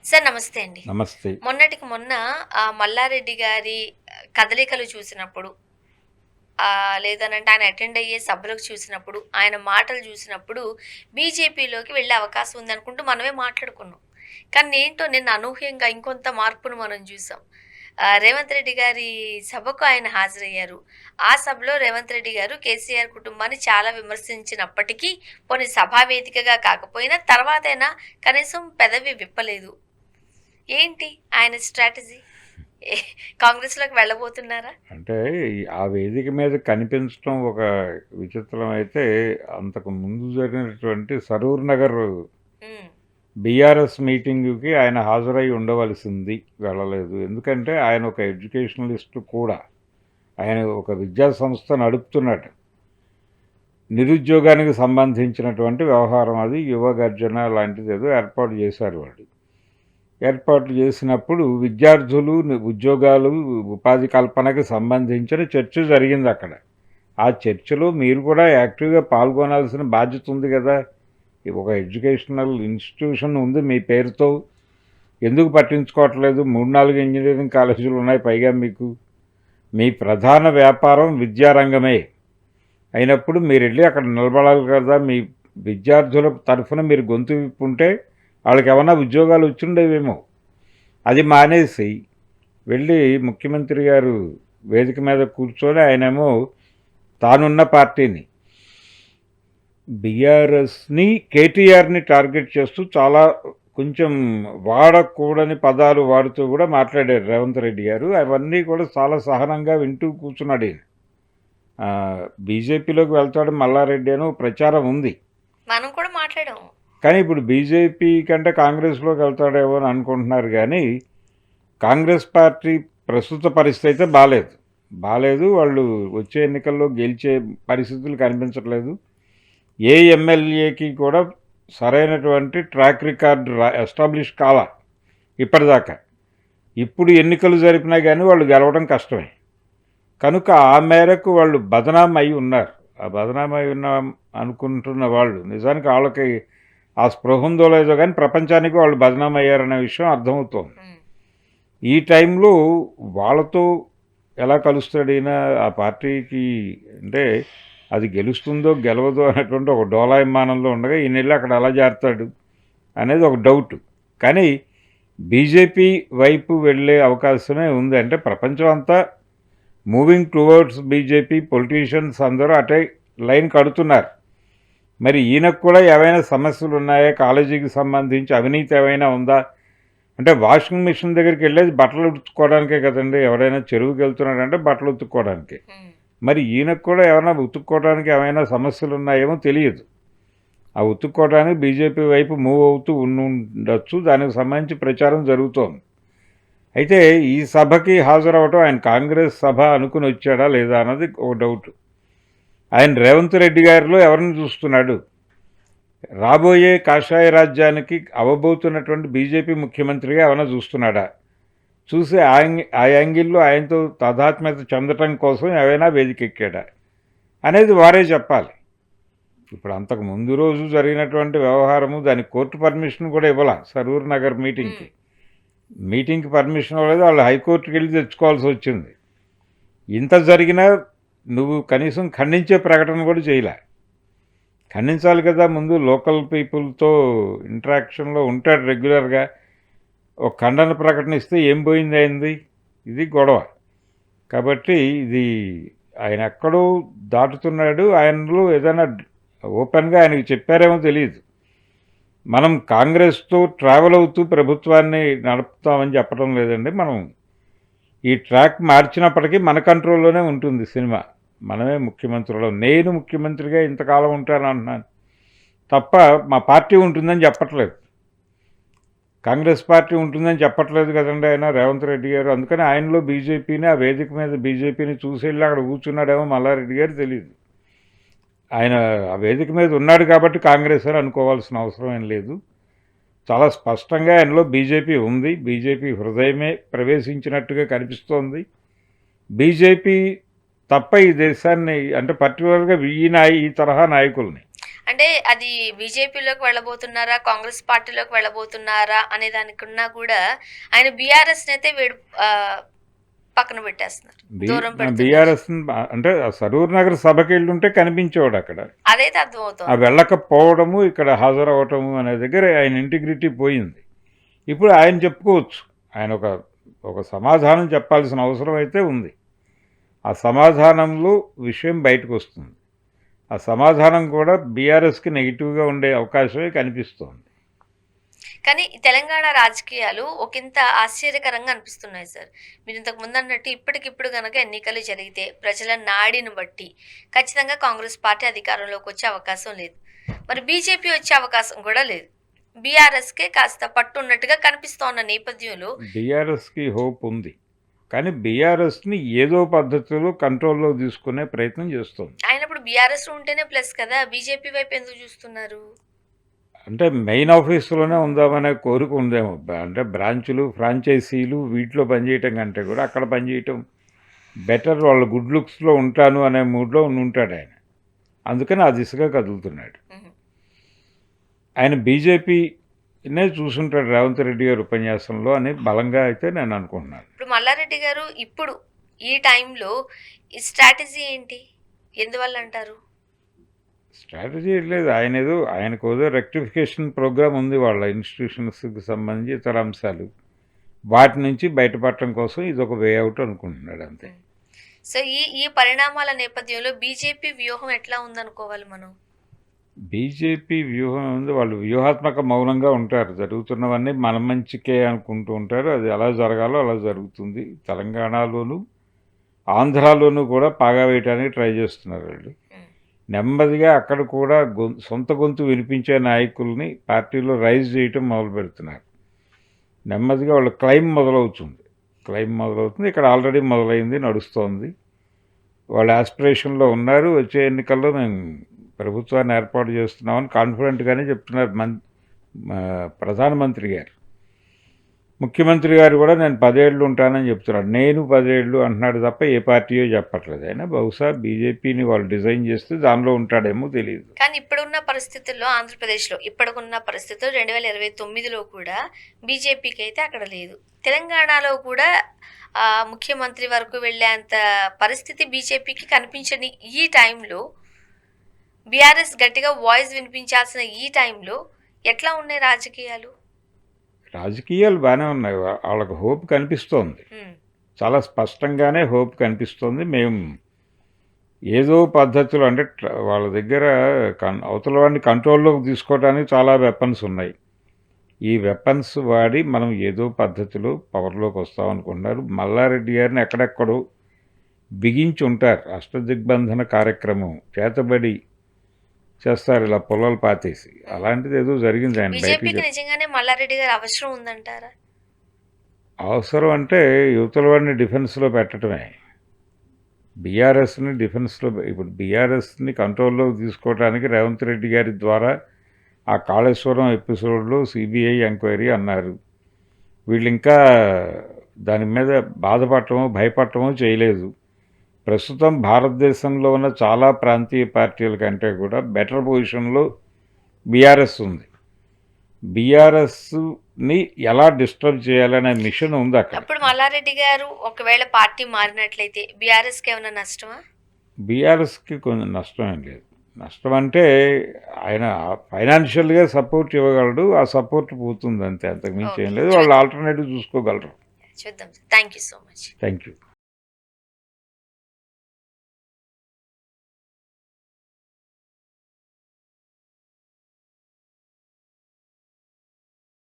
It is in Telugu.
సార్ నమస్తే అండి. నమస్తే. మొన్నటికి మొన్న మల్లారెడ్డి గారి కదలికలు చూసినప్పుడు లేదనంటే ఆయన అటెండ్ అయ్యే సభలకు చూసినప్పుడు, ఆయన మాటలు చూసినప్పుడు బీజేపీలోకి వెళ్ళే అవకాశం ఉందనుకుంటూ మనమే మాట్లాడుకున్నాం. కానీ ఏంటో నిన్న అనూహ్యంగా ఇంకొంత మార్పును మనం చూసాం. రేవంత్ రెడ్డి గారి సభకు ఆయన హాజరయ్యారు. ఆ సభలో రేవంత్ రెడ్డి గారు కేసీఆర్ కుటుంబాన్ని చాలా విమర్శించినప్పటికీ, పోనీ సభా వేదికగా కాకపోయినా తర్వాతైనా కనీసం పెదవి విప్పలేదు. ఏంటి ఆయన స్ట్రాటజీ? ఏ కాంగ్రెస్‌లోకి వెళ్ళబోతున్నారా? అంటే ఆ వేదిక మీద కనిపించడం ఒక విచిత్రం అయితే, అంతకు ముందు జరిగినటువంటి సరూర్ నగర్ హ్మ్. బీఆర్ఎస్ మీటింగుకి ఆయన హాజరై ఉండవలసింది. వెళ్ళలేదు. ఎందుకంటే ఆయన ఒక ఎడ్యుకేషనలిస్ట్ కూడా. ఆయన ఒక విద్యా సంస్థ నడుపుతున్నాడు. నిరుద్యోగానికి సంబంధించినటువంటి వ్యవహారం అది. యువ గర్జన లాంటిదేదో ఏర్పాటు చేశారు వాళ్ళు. ఏర్పాట్లు చేసినప్పుడు విద్యార్థులు, ఉద్యోగాలు, ఉపాధి కల్పనకి సంబంధించిన చర్చ జరిగింది అక్కడ. ఆ చర్చలో మీరు కూడా యాక్టివ్గా పాల్గొనాల్సిన బాధ్యత ఉంది కదా. ఒక ఎడ్యుకేషనల్ ఇన్స్టిట్యూషన్ ఉంది మీ పేరుతో. ఎందుకు పట్టించుకోవట్లేదు? 3-4 ఇంజనీరింగ్ కాలేజీలు ఉన్నాయి పైగా మీకు. మీ ప్రధాన వ్యాపారం విద్యారంగమే అయినప్పుడు మీరు వెళ్ళి అక్కడ నిలబడాలి కదా. మీ విద్యార్థుల తరఫున మీరు గొంతు విప్పుంటే వాళ్ళకి ఏమన్నా ఉద్యోగాలు వచ్చిండేవేమో. అది మానేసి వెళ్ళి ముఖ్యమంత్రి గారు వేదిక మీద కూర్చొని ఆయనేమో తానున్న పార్టీని బీఆర్ఎస్ని, కేటీఆర్ని టార్గెట్ చేస్తూ చాలా కొంచెం వాడకూడని పదాలు వాడుతూ కూడా మాట్లాడారు రేవంత్ రెడ్డి గారు. అవన్నీ కూడా చాలా సహనంగా వింటూ కూర్చున్నాడు ఈయన. బీజేపీలోకి వెళ్తాడు మల్లారెడ్డి అని ప్రచారం ఉంది. మనం కూడా మాట్లాడాము. కానీ ఇప్పుడు బీజేపీ కంటే కాంగ్రెస్లోకి వెళ్తాడేమో అని అనుకుంటున్నారు. కానీ కాంగ్రెస్ పార్టీ ప్రస్తుత పరిస్థితి అయితే బాలేదు. వాళ్ళు వచ్చే ఎన్నికల్లో గెలిచే పరిస్థితులు కనిపించట్లేదు. ఏ ఎమ్మెల్యేకి కూడా సరైనటువంటి ట్రాక్ రికార్డు ఎస్టాబ్లిష్ కాలా ఇప్పటిదాకా. ఇప్పుడు ఎన్నికలు జరిపినా కానీ వాళ్ళు గెలవడం కష్టమే. కనుక ఆ మేరకు వాళ్ళు బదనామై ఉన్నారు. ఆ బదనామై ఉన్న అనుకుంటున్న వాళ్ళు నిజానికి వాళ్ళకి ఆ స్పృహ ఉందో లేదో కానీ ప్రపంచానికి వాళ్ళు బదనామయ్యారనే విషయం అర్థమవుతోంది. ఈ టైంలో వాళ్ళతో ఎలా కలుస్తాడు ఈయన? ఆ పార్టీకి అంటే అది గెలుస్తుందో గెలవదో అనేటువంటి ఒక డోలాయమానంలో ఉండగా ఈయన వెళ్ళి అక్కడ ఎలా చేరుతాడు అనేది ఒక డౌట్. కానీ బీజేపీ వైపు వెళ్ళే అవకాశమే ఉంది. అంటే ప్రపంచం అంతా మూవింగ్ టువర్డ్స్ బీజేపీ. పొలిటీషియన్స్ అందరూ అటే లైన్ కడుతున్నారు. మరి ఈయనకు కూడా ఏవైనా సమస్యలు ఉన్నాయా? కాలేజీకి సంబంధించి అవినీతి ఏమైనా ఉందా? అంటే వాషింగ్ మిషన్ దగ్గరికి వెళ్ళేది బట్టలు ఉతుక్కోవడానికే కదండి. ఎవరైనా చెరువుకి వెళ్తున్నాడంటే బట్టలు ఉతుక్కోవడానికి. మరి ఈయనకు కూడా ఏమైనా ఉతుక్కోవడానికి ఏమైనా సమస్యలు ఉన్నాయేమో తెలియదు. ఆ ఉతుక్కోవడానికి బీజేపీ వైపు మూవ్ అవుతూ ఉండొచ్చు. దానికి సంబంధించి ప్రచారం జరుగుతోంది. అయితే ఈ సభకి హాజరవటం ఆయన కాంగ్రెస్ సభ అనుకుని వచ్చాడా లేదా అన్నది ఒక డౌట్. ఆయన రేవంత్ రెడ్డి గారిలో ఎవరిని చూస్తున్నాడు? రాబోయే కాషాయ రాజ్యానికి అవ్వబోతున్నటువంటి బీజేపీ ముఖ్యమంత్రిగా ఏమైనా చూస్తున్నాడా? చూసి ఆ యాంగిల్లో ఆయనతో తాదాత్మ్యత చెందటం కోసం ఏవైనా వేదికెక్కాడా అనేది వారే చెప్పాలి. ఇప్పుడు అంతకు ముందు రోజు జరిగినటువంటి వ్యవహారము, దానికి కోర్టు పర్మిషన్ కూడా ఇవ్వాల. సరూర్ నగర్ మీటింగ్కి పర్మిషన్ ఇవ్వలేదు. వాళ్ళు హైకోర్టుకి వెళ్ళి తెచ్చుకోవాల్సి వచ్చింది. ఇంత జరిగినా నువ్వు కనీసం ఖండించే ప్రకటన కూడా చేయలే. ఖండించాలి కదా. ముందు లోకల్ పీపుల్తో ఇంటరాక్షన్లో ఉంటాడు రెగ్యులర్గా. ఒక ఖండన ప్రకటన ఇస్తే ఏం పోయింది అయింది? ఇది గొడవ. కాబట్టి ఇది ఆయన ఎక్కడో దాటుతున్నాడు. ఆయనలో ఏదైనా ఓపెన్గా ఆయనకు చెప్పారేమో తెలియదు. మనం కాంగ్రెస్తో ట్రావెల్ అవుతూ ప్రభుత్వాన్ని నడుపుతామని చెప్పడం లేదండి. మనం ఈ ట్రాక్ మార్చినప్పటికీ మన కంట్రోల్లోనే ఉంటుంది సినిమా. మనమే ముఖ్యమంత్రులు. నేను ముఖ్యమంత్రిగా ఇంతకాలం ఉంటాను అంటున్నాను తప్ప మా పార్టీ ఉంటుందని చెప్పట్లేదు. కాంగ్రెస్ పార్టీ ఉంటుందని చెప్పట్లేదు కదండి ఆయన రేవంత్ రెడ్డి గారు. అందుకని ఆయనలో బీజేపీని, ఆ వేదిక మీద బీజేపీని చూసి వెళ్ళి అక్కడ కూర్చున్నాడేమో మల్లారెడ్డి గారు తెలియదు. ఆయన ఆ వేదిక మీద ఉన్నాడు కాబట్టి కాంగ్రెస్ అని అనుకోవాల్సిన అవసరం ఏం లేదు. చాలా స్పష్టంగా ఆయనలో బీజేపీ ఉంది. బీజేపీ హృదయమే ప్రవేశించినట్టుగా కనిపిస్తోంది. బీజేపీ తప్ప ఈ దేశాన్ని అంటే పర్టికులర్గా ఈ తరహా నాయకుల్ని అంటే అది బీజేపీలోకి వెళ్ళబోతున్నారా? కాంగ్రెస్ పార్టీలోకి వెళ్ళబోతున్నారా? అనే దానికన్నా కూడా ఆయన బీఆర్ఎస్‌ని అయితే పక్కన పెట్టేస్తున్నారు. దూరం పెడుతున్నారు. బీఆర్ఎస్ అంటే ఆ సరూర్ నగర్ సభకి వెళ్ళుంటే కనిపించేవాడు అక్కడ. అదైతే ఆ అర్థమవుతోంది. వెళ్ళకపోవడము ఇక్కడ హాజరవటము అనే దగ్గర ఆయన ఇంటిగ్రిటీ పోయింది. ఇప్పుడు ఆయన చెప్పుకోవచ్చు. ఆయన ఒక సమాధానం చెప్పాల్సిన అవసరం అయితే ఉంది. ఆ సమాధానంలో విషయం బయటకు వస్తుంది. ఆ సమాధానం కూడా బీఆర్ఎస్కి నెగిటివ్గా ఉండే అవకాశమే కనిపిస్తోంది. కానీ తెలంగాణ రాజకీయాలు ఒకంత ఆశ్చర్యకరంగా అనిపిస్తున్నాయి సార్. మీరు ఇంతకు ముందు అన్నట్టు ఇప్పటికిప్పుడు గనక ఎన్నికలు జరిగితే ప్రజల నాడిని బట్టి ఖచ్చితంగా కాంగ్రెస్ పార్టీ అధికారంలోకి వచ్చే అవకాశం లేదు. మరి బీజేపీ వచ్చే అవకాశం కూడా లేదు. బీఆర్ఎస్కే కాస్త పట్టున్నట్టుగా కనిపిస్తోన్న నేపథ్యంలో బీఆర్ఎస్కి హోప్ ఉంది. కానీ బీఆర్ఎస్ని ఏదో పద్ధతిలో కంట్రోల్లో తీసుకునే ప్రయత్నం చేస్తుంది. ఆయనప్పుడు బీఆర్ఎస్ ఉంటేనే ప్లస్ కదా, బీజేపీ వైపు ఎందుకు చూస్తున్నారు? అంటే మెయిన్ ఆఫీసులోనే ఉందామనే కోరిక ఉందేమో. అంటే బ్రాంచులు ఫ్రాంచైజీలు వీటిలో పనిచేయటం కంటే కూడా అక్కడ పనిచేయటం బెటర్, వాళ్ళ గుడ్ లుక్స్లో ఉంటాను అనే మూడ్లో ఉంటాడు ఆయన. అందుకని ఆ దిశగా కదులుతున్నాడు. మ్మ్. ఆయన బీజేపీనే చూసుంటాడు రేవంత్ రెడ్డి గారి ఉపన్యాసంలో అని బలంగా అయితే నేను అనుకుంటున్నాను. ఇప్పుడు మల్లారెడ్డి గారు ఇప్పుడు ఈ టైంలో ఈ స్ట్రాటజీ ఏంటి? ఎందువల్ల అంటారు? స్ట్రాటజీ లేదు. ఆయనకు ఏదో రెక్టిఫికేషన్ ప్రోగ్రామ్ ఉంది వాళ్ళ ఇన్స్టిట్యూషన్స్కి సంబంధించి ఇతర అంశాలు. వాటి నుంచి బయటపడటం కోసం ఇది ఒక వే అవుట్ అనుకుంటున్నాడు అంతే. సో ఈ పరిణామాల నేపథ్యంలో బీజేపీ వ్యూహం ఎట్లా ఉందనుకోవాలి మనం? బీజేపీ వ్యూహం ఉంది. వాళ్ళు వ్యూహాత్మక మౌనంగా ఉంటారు. జరుగుతున్నవన్నీ మన మంచికే అనుకుంటూ ఉంటారు. అది ఎలా జరగాలో అలా జరుగుతుంది. తెలంగాణలోను ఆంధ్రాలోనూ కూడా పాగా వేయడానికి ట్రై చేస్తున్నారు వాళ్ళు. మ్మ్. నెమ్మదిగా అక్కడ కూడా సొంత గొంతు వినిపించే నాయకుల్ని పార్టీలో రైజ్ చేయటం మొదలు పెడుతున్నారు. నెమ్మదిగా వాళ్ళ క్లైమ్ మొదలవుతుంది. ఇక్కడ ఆల్రెడీ మొదలైంది, నడుస్తోంది. వాళ్ళ ఆస్పిరేషన్లో ఉన్నారు. వచ్చే ఎన్నికల్లో మేము ప్రభుత్వాన్ని ఏర్పాటు చేస్తున్నామని కాన్ఫిడెంట్గానే చెప్తున్నారు ప్రధానమంత్రి గారు. ముఖ్యమంత్రి గారు కూడా నేను 10 ఏళ్ళు ఉంటానని చెప్తున్నాడు. నేను 10 ఏళ్ళు అంటున్నాడు తప్ప ఏ పార్టీయో చెప్పట్లేదు. అయినా బహుశా బీజేపీని వాళ్ళు డిజైన్ చేస్తే దానిలో ఉంటాడేమో తెలియదు. కానీ ఇప్పుడున్న పరిస్థితుల్లో ఆంధ్రప్రదేశ్లో ఇప్పటికున్న పరిస్థితులు 2029లో కూడా బీజేపీకి అయితే అక్కడ లేదు. తెలంగాణలో కూడా ముఖ్యమంత్రి వరకు వెళ్ళేంత పరిస్థితి బీజేపీకి కనిపించని ఈ టైంలో, బీఆర్ఎస్ గట్టిగా వాయిస్ వినిపించాల్సిన ఈ టైంలో ఎట్లా ఉన్నాయి రాజకీయాలు? రాజకీయాలు బాగానే ఉన్నాయి. వాళ్ళకు హోప్ కనిపిస్తోంది. చాలా స్పష్టంగానే హోప్ కనిపిస్తోంది. మేము ఏదో పద్ధతులు అంటే వాళ్ళ దగ్గర అవతల వాడిని కంట్రోల్లోకి తీసుకోవడానికి చాలా వెపన్స్ ఉన్నాయి. ఈ వెపన్స్ వాడి మనం ఏదో పద్ధతిలో పవర్లోకి వస్తామనుకుంటున్నారు. మల్లారెడ్డి గారిని ఎక్కడెక్కడో బిగించి ఉంటారు. అష్టదిగ్బంధన కార్యక్రమం చేతబడి చేస్తారు, ఇలా పొలాలు పాతేసి. అలాంటిది ఏదో జరిగింది. ఆయన బీజేపీకి నిజంగానే మల్లారెడ్డి గారు అవసరం ఉందంటారా? అవసరం అంటే యువతల వాడిని డిఫెన్స్లో పెట్టడమే. బీఆర్ఎస్ని డిఫెన్స్లో, ఇప్పుడు బీఆర్ఎస్ని కంట్రోల్లోకి తీసుకోవడానికి రేవంత్ రెడ్డి గారి ద్వారా ఆ కాళేశ్వరం ఎపిసోడ్లో సిబిఐ ఎంక్వైరీ అన్నారు. వీళ్ళు ఇంకా దాని మీద బాధపడటమో భయపడటమో చేయలేదు. ప్రస్తుతం భారతదేశంలో ఉన్న చాలా ప్రాంతీయ పార్టీల కంటే కూడా బెటర్ పొజిషన్లో బీఆర్ఎస్ ఉంది. బీఆర్ఎస్ని ఎలా డిస్టర్బ్ చేయాలనే మిషన్ ఉంది అక్కడ. అప్పుడు మల్లారెడ్డి గారు ఒకవేళ పార్టీ మారినట్లయితే బీఆర్ఎస్కి ఏమైనా నష్టమా? బీఆర్ఎస్కి కొంచెం నష్టం ఏం లేదు. నష్టం అంటే ఆయన ఫైనాన్షియల్గా సపోర్ట్ ఇవ్వగలడు. ఆ సపోర్ట్ పోతుంది అంతే, అంతకుమించి ఏం లేదు. వాళ్ళు ఆల్టర్నేటివ్ చూసుకోగలరు. చూద్దాం. Thank you so much. Thank you.